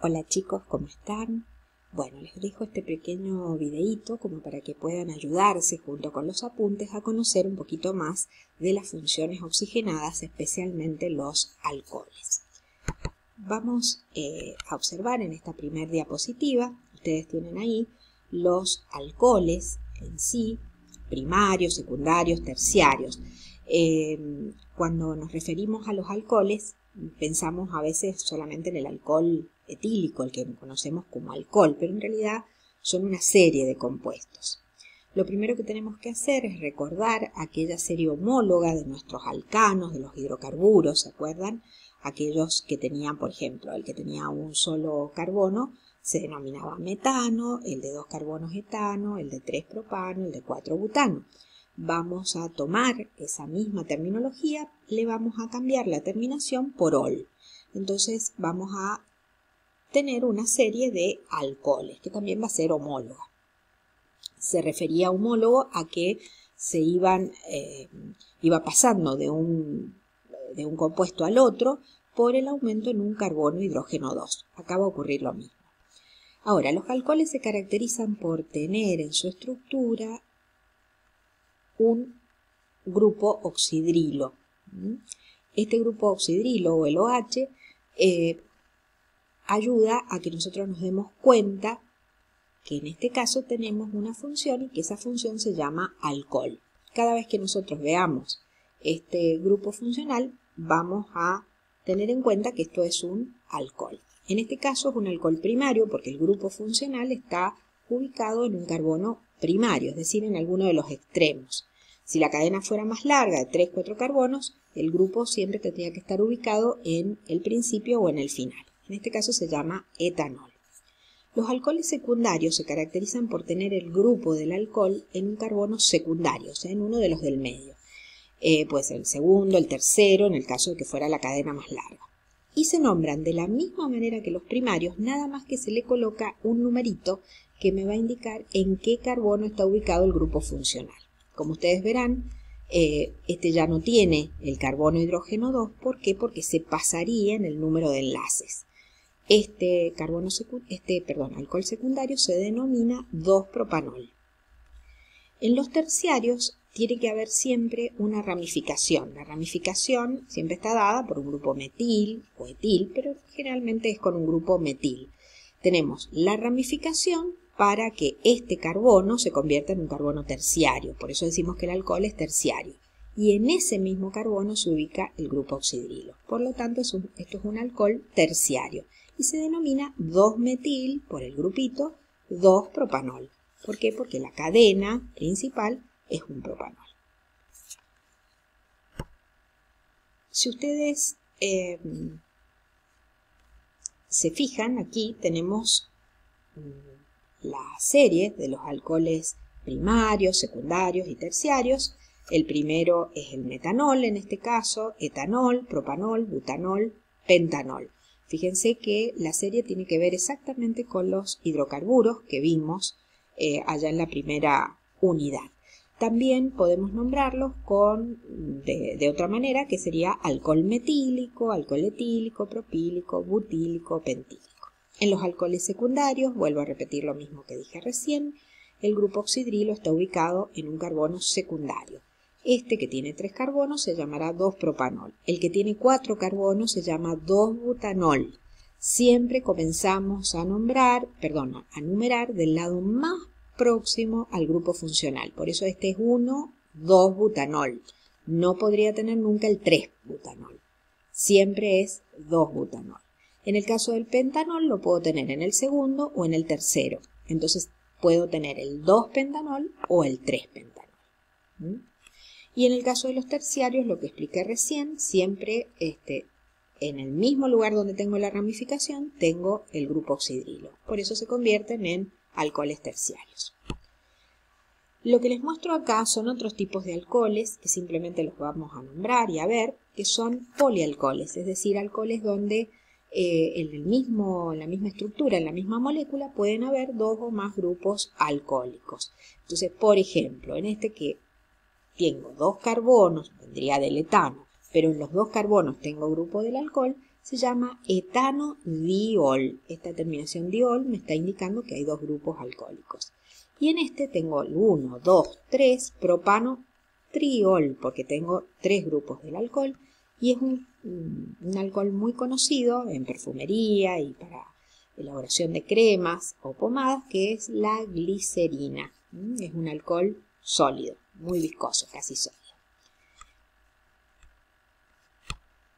Hola chicos, ¿cómo están? Bueno, les dejo este pequeño videíto como para que puedan ayudarse junto con los apuntes a conocer un poquito más de las funciones oxigenadas, especialmente los alcoholes. Vamos a observar en esta primera diapositiva, ustedes tienen ahí los alcoholes en sí, primarios, secundarios, terciarios. Cuando nos referimos a los alcoholes, pensamos a veces solamente en el alcohol etílico, el que conocemos como alcohol, pero en realidad son una serie de compuestos. Lo primero que tenemos que hacer es recordar aquella serie homóloga de nuestros alcanos, de los hidrocarburos, ¿se acuerdan? Aquellos que tenían, por ejemplo, el que tenía un solo carbono se denominaba metano, el de 2 carbonos etano, el de 3 propano, el de 4 butano. Vamos a tomar esa misma terminología, le vamos a cambiar la terminación por ol. Entonces vamos a tener una serie de alcoholes, que también va a ser homóloga. Se refería a homólogo a que se iba pasando de un compuesto al otro por el aumento en un carbono hidrógeno 2. Acá va a ocurrir lo mismo. Ahora, los alcoholes se caracterizan por tener en su estructura un grupo oxidrilo. Este grupo oxidrilo o el OH ayuda a que nosotros nos demos cuenta que en este caso tenemos una función y que esa función se llama alcohol. Cada vez que nosotros veamos este grupo funcional, vamos a tener en cuenta que esto es un alcohol. En este caso es un alcohol primario porque el grupo funcional está ubicado en un carbono primario, es decir, en alguno de los extremos. Si la cadena fuera más larga, de 3-4 carbonos, el grupo siempre tendría que estar ubicado en el principio o en el final. En este caso se llama etanol. Los alcoholes secundarios se caracterizan por tener el grupo del alcohol en un carbono secundario, o sea, en uno de los del medio. Puede ser el segundo, el tercero, en el caso de que fuera la cadena más larga. Y se nombran de la misma manera que los primarios, nada más que se le coloca un numerito que me va a indicar en qué carbono está ubicado el grupo funcional. Como ustedes verán, este ya no tiene el carbono hidrógeno 2. ¿Por qué? Porque se pasaría en el número de enlaces. Este alcohol secundario se denomina 2-propanol. En los terciarios tiene que haber siempre una ramificación. La ramificación siempre está dada por un grupo metil o etil, pero generalmente es con un grupo metil. Tenemos la ramificación para que este carbono se convierta en un carbono terciario. Por eso decimos que el alcohol es terciario. Y en ese mismo carbono se ubica el grupo oxidrilo. Por lo tanto, esto es un alcohol terciario. Y se denomina 2-metil, por el grupito, 2-propanol. ¿Por qué? Porque la cadena principal es un propanol. Si ustedes se fijan, aquí tenemos la serie de los alcoholes primarios, secundarios y terciarios. El primero es el metanol, en este caso, etanol, propanol, butanol, pentanol. Fíjense que la serie tiene que ver exactamente con los hidrocarburos que vimos allá en la primera unidad. También podemos nombrarlos de otra manera, que sería alcohol metílico, alcohol etílico, propílico, butílico, pentílico. En los alcoholes secundarios, vuelvo a repetir lo mismo que dije recién, el grupo oxidrilo está ubicado en un carbono secundario. Este que tiene 3 carbonos se llamará 2-propanol. El que tiene 4 carbonos se llama 2-butanol. Siempre comenzamos a numerar del lado más próximo al grupo funcional. Por eso este es 1,2-butanol. No podría tener nunca el 3-butanol. Siempre es 2-butanol. En el caso del pentanol lo puedo tener en el segundo o en el tercero. Entonces puedo tener el 2-pentanol o el 3-pentanol. Y en el caso de los terciarios, lo que expliqué recién, siempre en el mismo lugar donde tengo la ramificación, tengo el grupo oxidrilo. Por eso se convierten en alcoholes terciarios. Lo que les muestro acá son otros tipos de alcoholes, que simplemente los vamos a nombrar y a ver, que son polialcoholes, es decir, alcoholes donde en la misma estructura, en la misma molécula, pueden haber 2 o más grupos alcohólicos. Entonces, por ejemplo, en este que tengo 2 carbonos, vendría del etano, pero en los 2 carbonos tengo grupo del alcohol, se llama etanodiol. Esta terminación diol me está indicando que hay dos grupos alcohólicos. Y en este tengo el 1, 2, 3, propanotriol, porque tengo 3 grupos del alcohol. Y es un alcohol muy conocido en perfumería y para elaboración de cremas o pomadas, que es la glicerina. Es un alcohol sólido, muy viscoso, casi sólido.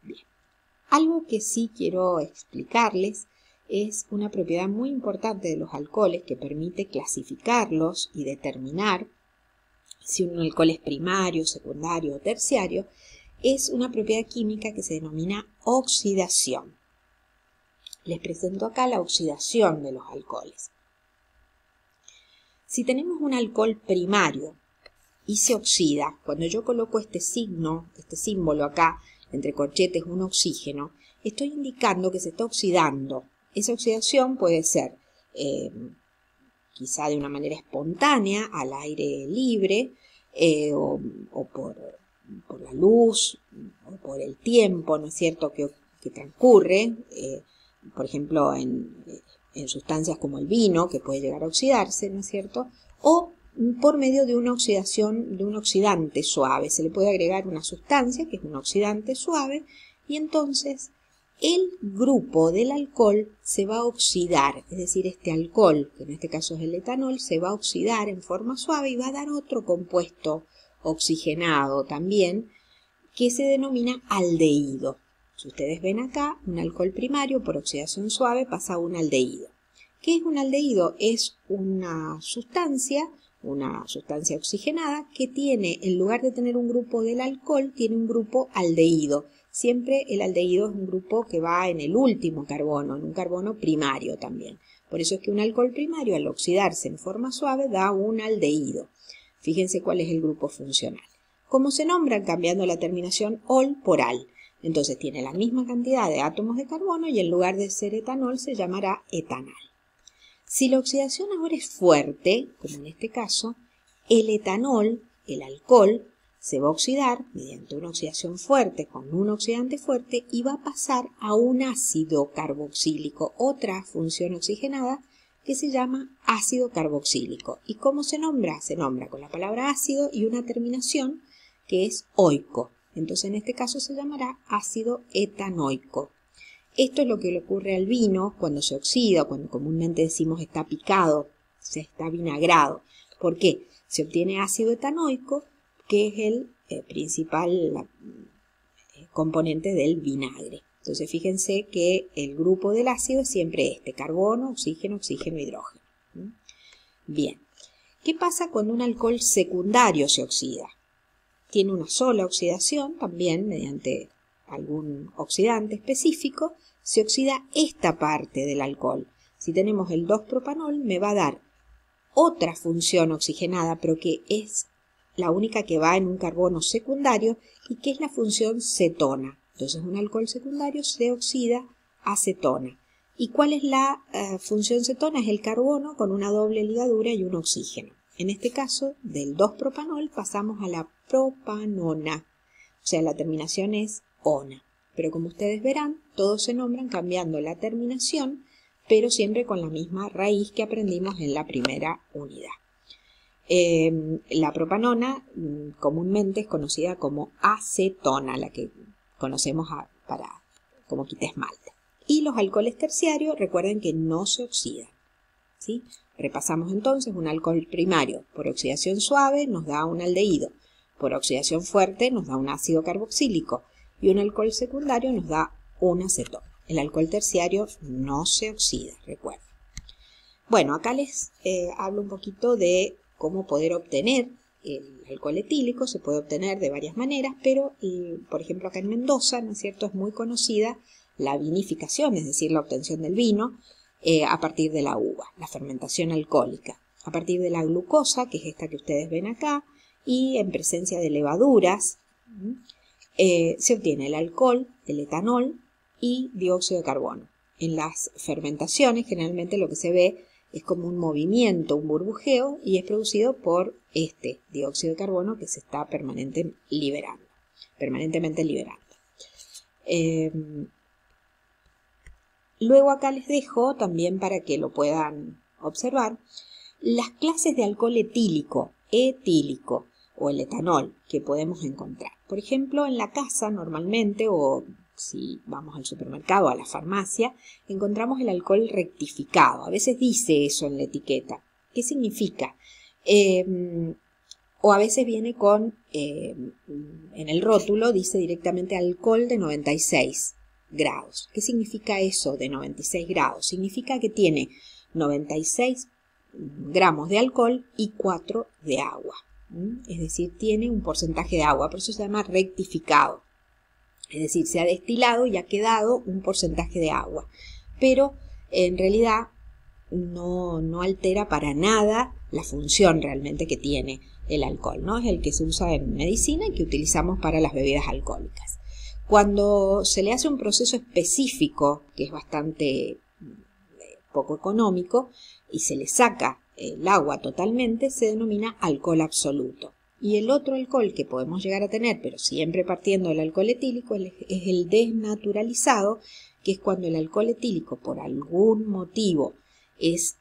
Bien. Algo que sí quiero explicarles es una propiedad muy importante de los alcoholes que permite clasificarlos y determinar si un alcohol es primario, secundario o terciario. Es una propiedad química que se denomina oxidación. Les presento acá la oxidación de los alcoholes. Si tenemos un alcohol primario y se oxida, cuando yo coloco este signo, este símbolo acá, entre corchetes, un oxígeno, estoy indicando que se está oxidando. Esa oxidación puede ser quizá de una manera espontánea, al aire libre, o por la luz, o por el tiempo, ¿no es cierto?, que transcurre, por ejemplo, en sustancias como el vino, que puede llegar a oxidarse, ¿no es cierto?, o por medio de una oxidación, de un oxidante suave. Se le puede agregar una sustancia, que es un oxidante suave, y entonces el grupo del alcohol se va a oxidar, es decir, este alcohol, que en este caso es el etanol, se va a oxidar en forma suave y va a dar otro compuesto oxigenado también, que se denomina aldehído. Si ustedes ven acá, un alcohol primario por oxidación suave pasa a un aldehído. ¿Qué es un aldehído? Es una sustancia oxigenada que tiene, en lugar de tener un grupo del alcohol, tiene un grupo aldehído. Siempre el aldehído es un grupo que va en el último carbono, en un carbono primario también. Por eso es que un alcohol primario, al oxidarse en forma suave, da un aldehído. Fíjense cuál es el grupo funcional. ¿Cómo se nombran? Cambiando la terminación ol por al. Entonces tiene la misma cantidad de átomos de carbono y en lugar de ser etanol se llamará etanal. Si la oxidación ahora es fuerte, como en este caso, el etanol, el alcohol, se va a oxidar mediante una oxidación fuerte con un oxidante fuerte y va a pasar a un ácido carboxílico, otra función oxigenada que se llama ácido carboxílico. ¿Y cómo se nombra? Se nombra con la palabra ácido y una terminación que es oico. Entonces en este caso se llamará ácido etanoico. Esto es lo que le ocurre al vino cuando se oxida, cuando comúnmente decimos está picado, se está vinagrado. ¿Por qué? Se obtiene ácido etanoico, que es el principal componente del vinagre. Entonces fíjense que el grupo del ácido es siempre este, carbono, oxígeno, oxígeno, hidrógeno. Bien, ¿qué pasa cuando un alcohol secundario se oxida? Tiene una sola oxidación, también mediante algún oxidante específico, se oxida esta parte del alcohol. Si tenemos el 2-propanol, me va a dar otra función oxigenada, pero que es la única que va en un carbono secundario y que es la función cetona. Entonces un alcohol secundario se oxida a cetona. ¿Y cuál es la función cetona? Es el carbono con una doble ligadura y un oxígeno. En este caso, del 2-propanol pasamos a la propanona. O sea, la terminación es ona. Pero como ustedes verán, todos se nombran cambiando la terminación, pero siempre con la misma raíz que aprendimos en la primera unidad. La propanona comúnmente es conocida como acetona, la que conocemos como quitaesmalte. Y los alcoholes terciarios, recuerden que no se oxidan, ¿sí? Repasamos entonces: un alcohol primario por oxidación suave nos da un aldehído, por oxidación fuerte nos da un ácido carboxílico y un alcohol secundario nos da un acetona. El alcohol terciario no se oxida, recuerden. Bueno, acá les hablo un poquito de cómo poder obtener el alcohol etílico. Se puede obtener de varias maneras, pero por ejemplo acá en Mendoza, ¿no es cierto?, es muy conocida la vinificación, es decir, la obtención del vino a partir de la uva, la fermentación alcohólica, a partir de la glucosa, que es esta que ustedes ven acá, y en presencia de levaduras se obtiene el alcohol, el etanol y dióxido de carbono. En las fermentaciones generalmente lo que se ve es como un movimiento, un burbujeo, y es producido por este dióxido de carbono que se está permanentemente liberando. Luego acá les dejo también para que lo puedan observar las clases de alcohol etílico o el etanol que podemos encontrar. Por ejemplo, en la casa normalmente, o si vamos al supermercado o a la farmacia, encontramos el alcohol rectificado. A veces dice eso en la etiqueta. ¿Qué significa? O a veces viene con, en el rótulo dice directamente alcohol de 96 grados. ¿Qué significa eso de 96 grados? Significa que tiene 96 gramos de alcohol y 4 de agua. Es decir, tiene un porcentaje de agua, por eso se llama rectificado. Es decir, se ha destilado y ha quedado un porcentaje de agua. Pero en realidad no altera para nada la función realmente que tiene el alcohol, ¿no? Es el que se usa en medicina y que utilizamos para las bebidas alcohólicas. Cuando se le hace un proceso específico, que es bastante poco económico, y se le saca el agua totalmente, se denomina alcohol absoluto. Y el otro alcohol que podemos llegar a tener, pero siempre partiendo del alcohol etílico, es el desnaturalizado, que es cuando el alcohol etílico por algún motivo es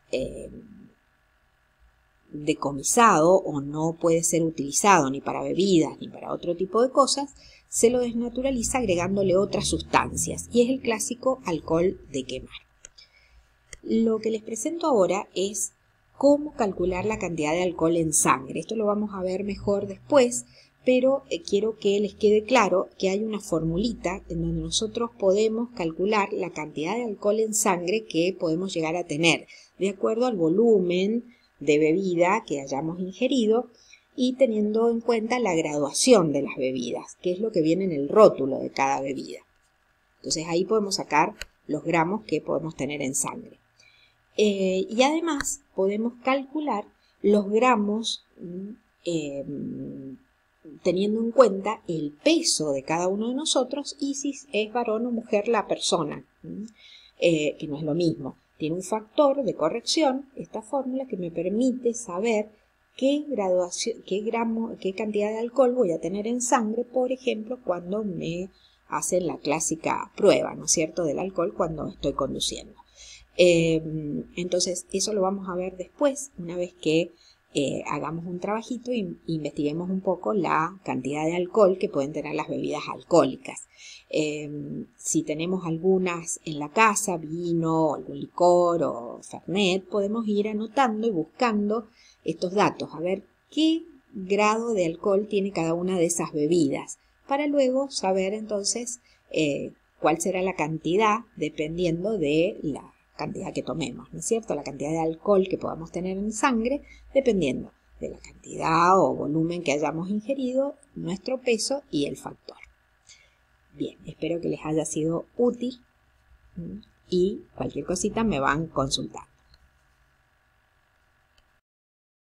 decomisado o no puede ser utilizado ni para bebidas ni para otro tipo de cosas, se lo desnaturaliza agregándole otras sustancias y es el clásico alcohol de quemar. Lo que les presento ahora es cómo calcular la cantidad de alcohol en sangre. Esto lo vamos a ver mejor después, pero quiero que les quede claro que hay una formulita en donde nosotros podemos calcular la cantidad de alcohol en sangre que podemos llegar a tener, de acuerdo al volumen de bebida que hayamos ingerido y teniendo en cuenta la graduación de las bebidas, que es lo que viene en el rótulo de cada bebida. Entonces ahí podemos sacar los gramos que podemos tener en sangre. Y además podemos calcular los gramos teniendo en cuenta el peso de cada uno de nosotros y si es varón o mujer la persona, que no es lo mismo. Tiene un factor de corrección, esta fórmula, que me permite saber qué cantidad de alcohol voy a tener en sangre, por ejemplo, cuando me hacen la clásica prueba, ¿no es cierto?, del alcohol cuando estoy conduciendo. Entonces, eso lo vamos a ver después, una vez que hagamos un trabajito e investiguemos un poco la cantidad de alcohol que pueden tener las bebidas alcohólicas. Si tenemos algunas en la casa, vino, algún licor o fernet, podemos ir anotando y buscando estos datos, a ver qué grado de alcohol tiene cada una de esas bebidas, para luego saber entonces cuál será la cantidad dependiendo de la cantidad que tomemos, ¿no es cierto? La cantidad de alcohol que podamos tener en sangre dependiendo de la cantidad o volumen que hayamos ingerido, nuestro peso y el factor. Bien, espero que les haya sido útil y cualquier cosita me van consultando.